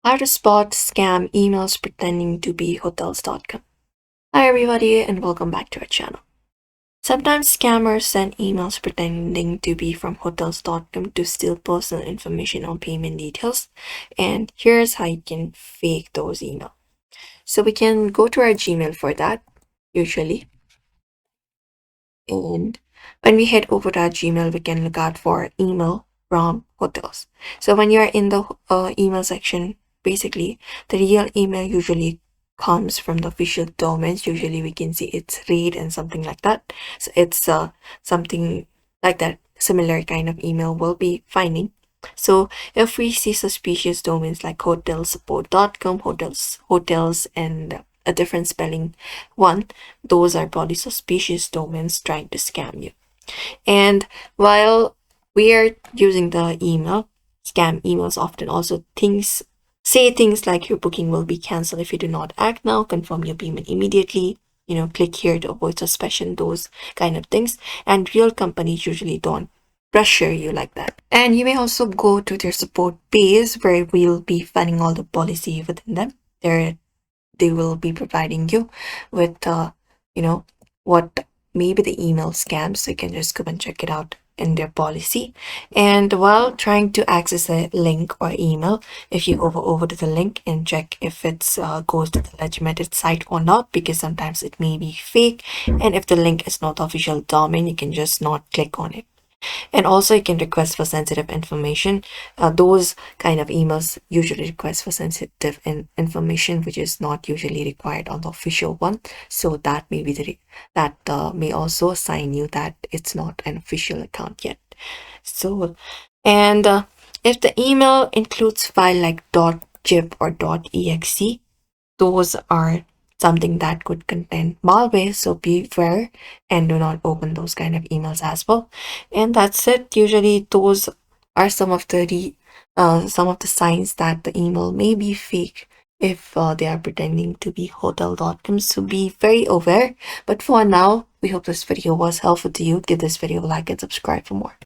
How to spot scam emails pretending to be hotels.com. Hi everybody and welcome back to our channel. Sometimes scammers send emails pretending to be from hotels.com to steal personal information or payment details. And here's how you can fake those emails. So we can go to our Gmail for that, usually. And when we head over to our Gmail, we can look out for email from hotels. So when you're in the email section, basically the real email usually comes from the official domains. Usually we can see it's read and something like that. So it's something like that similar kind of email we'll be finding. So if we see suspicious domains like hotelsupport.com, hotels and a different spelling one, those are probably suspicious domains trying to scam you. And while we are using the email, scam emails often also say things like your booking will be cancelled if you do not act now, confirm your payment immediately, click here to avoid suspicion, those kind of things. And real companies usually don't pressure you like that. And you may also go to their support page where we'll be finding all the policy within them. They will be providing you with what maybe the email scams, so you can just go and check it out in their policy. And while trying to access a link or email, if you go over to the link and check if it's goes to the legitimate site or not, because sometimes it may be fake, and if the link is not official domain, you can just not click on it. And also you can request for sensitive information. Those kind of emails usually request for sensitive information which is not usually required on the official one. So that may be that may also assign you that it's not an official account yet. So and if the email includes file like .zip or .exe, those are something that could contain malware, so beware and do not open those kind of emails as well. And that's it. Usually those are some of the signs that the email may be fake if they are pretending to be hotel.com, so be very aware. But for now, we hope this video was helpful to you. Give this video a like and subscribe for more.